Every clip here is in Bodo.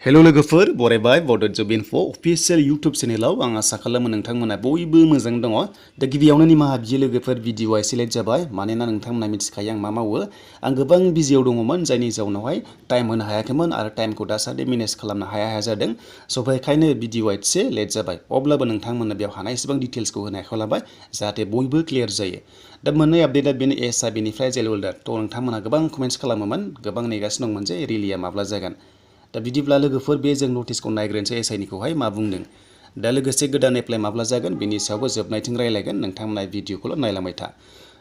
हेलो लोगोफोर बरायबाय बड जब इनफो अफिशियेल इउट्यूब चेनेलाव आं आसा खालामो नोंथांमोना बयबो मोजां दङ दा गिबियावनो निमाहा बियो लोगोफोर भिडिअआ एसे लेट जाबाय मानोना नोंथांमोना मिथिखायो आं मा मावो आं गोबां बिजियाव दङमोन जायनि जाउनावहाय टाइम होनो हायाखैमोन आरो टाइमखौ दासान्दि मेनेज खालामनो हाया जादों स' बेखायनो भिडिअआ एसे लेट जाबाय अब्लाबो नोंथांमोननो बेयाव हानाय एसेबां डिटेल्सखौ होनो आखायाव लाबाय जाहाथे बयबो क्लियार जायो दा मोननै आपडेटआ बेनो एसआ बेनिफ्राय जेल वेल्डार थ' नोंथांमोना गोबां कमेन्ट्स खालामोमोन गोबां नेगासिनो दंमोन जे रिलिया माब्ला जागोन दा बिदिब्ला लोगोफोर बे जों नटिसखौ नायग्रोनोसै एसआइनिखौहाय मा बुंदों दा लोगोसे गोदान एप्लाइ माब्ला जागोन बेनि सायावबो जोबनायथिं रायलायगोन नोंथांमोना भिडिअखौल' नायलांबाय था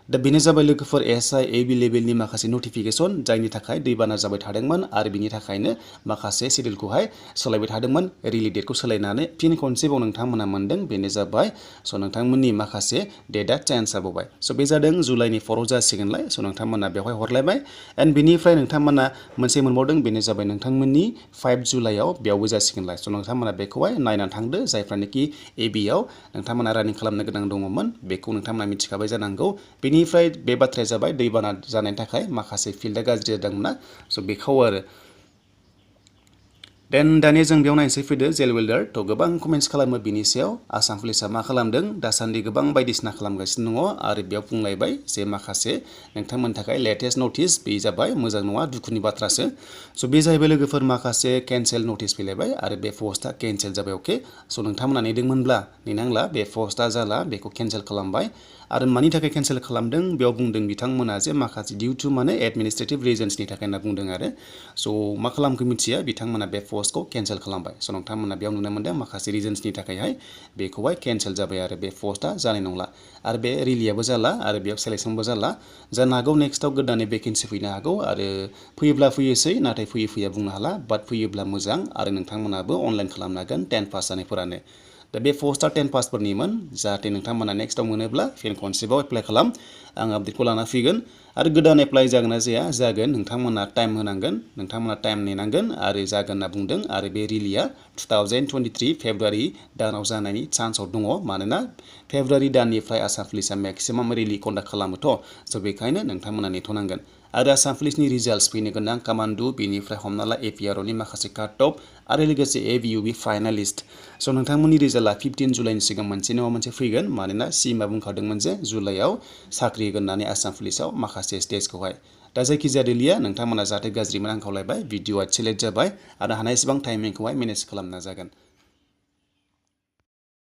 दा बेनो जाबाय लोगोफोर एसआइ एबि लेभेलनि माखासे नटिफिकेसन जायनि थाखाय दैबाना जाबाय थादोंमोन आरो बिनि थाखायनो माखासे सिडिउलखौहाय सोलायबाय थादोंमोन रिलिज डेटखौ सोलायनानै फिन खनसेबाव नोंथांमोना मोनदों बेनो जाबाय स' नोंथांमोननि माखासे डेटआ चेन्ज जाबावबाय स' बे जादों जुलाइनि 4आव जासिगोनलाय स' नोंथांमोना बेवहाय हरलायबाय एन्ड बेनिफ्राय नोंथांमोना मोनसे मोनबावदों बेनो जाबाय नोंथांमोननि 5 जुलाइआव बेयावबो जासिगोनलाय स' नोंथांमोना बेखौहाय नायनानै थांदो जायफ्रानोखि एबिआव नोंथांमोना रानिं खालामनो गोनां दङमोन बेखौ नोंथांमोना मिथिखाबाय जानांगौ बेनिफ्राय बे बाथ्राया जाबाय दैबाना जानायनि थाखाय माखासे फिल्डआ गाज्रि जादोंमोन स' बेखौ आरो देन दानिया जों बेयाव नायनोसै फैदो जेल वेल्डार थ' गोबां कमेन्ट्स खालामो बिनि सायाव आसाम पुलिसा मा खालामदों दासान्दि गोबां बायदिसिना खालामगासिनो दङ आरो बेयाव बुंलायबाय जे माखासे नोंथांमोननि थाखाय लेटेस्ट नटिस बे जाबाय मोजां नङा दुखुनि बाथ्रासो स' बे जाहैबाय लोगोफोर माखासे केन्सेल नटिस फैलायबाय आरो बे पस्टआ केन्सेल जाबाय अके स' नोंथांमोना नेदोंमोनब्ला नेनांला बे पस्टआ जाला बेखौ केन्सेल खालामबाय आरो मानि थाखाय केन्सेल खालामदों बेयाव बुंदों बिथांमोना जे माखासे डिउ टु माने एडमिनिस्ट्रेटिभ रिजन्सनि थाखाय होनना बुंदों आरो स' मा खालामखो मिथिया बिथांमोना बे पस्टखौ केन्सेल खालामबाय स' नोंथांमोना बेयाव नुनो मोनदों माखासे रिजन्सनि थाखायहाय बेखौहाय केन्सेल जाबाय आरो बे पस्टआ जानाय नंला आरो बे रिलियाबो जाला आरो बेयाव सेलेक्सनबो जाला जानो हागौ नेक्स्टआव गोदानै भेकेन्सि फैनो हागौ आरो फैयोब्ला फैयोसै नाथाय फैया बुंनो हाला बाट फैयोब्ला मोजां आरो नोंथांमोनाबो अनलाइन खालामनो हागोन 10 पास जानायफोरानो दा बे पस्टआ 10 पासफोरनिमोन जाहाथे नोंथांमोना नेक्स्टआव मोनोब्ला फिन खनसेबाव एप्लाइ खालाम आं आपडेटखौ लाना फैगोन आरो गोदान एप्लाइ जागोन ना जाया जागोन नोंथांमोना टाइम होनांगोन नोंथांमोना टाइम नेनांगोन आरो जागोन होनना बुंदों आरो बे रिलिया 2023 फेब्रुवारि दानाव जानायनि चान्सआव दङ मानोना फेब्रुवारि दाननिफ्राय आसाम पुलिसा मेक्सिमाम रिलि कन्डाक्ट खालामोथ' स' बेखायनो नोंथांमोना नेथ'नांगोन आरो आसाम पुलिसनि रिजाल्ट्स फैनो गोनां कामान्डु बेनिफ्राय हमना ला APROनि माखासे काट अफ आरो लोगोसे ABUB फाइनालिस्ट स' नोंथांमोननि रिजाल्टआ 15 जुलाइनि सिगां मोनसे नङा मोनसे फैगोन मानोना सिएमआ बुंखादोंमोन जे जुलाइआव साख्रि होगोन होननानै आसाम पुलिसाव माखासे स्टेजखौहाय दा जायखिजाया रिलिया नोंथांमोना जाहाथे गाज्रि मोन आं खावलायबाय भिडिअआ एसे लेट जाबाय आरो हानाय एसेबां टाइमिंखौहाय मेनेज खालामनो नाजागोन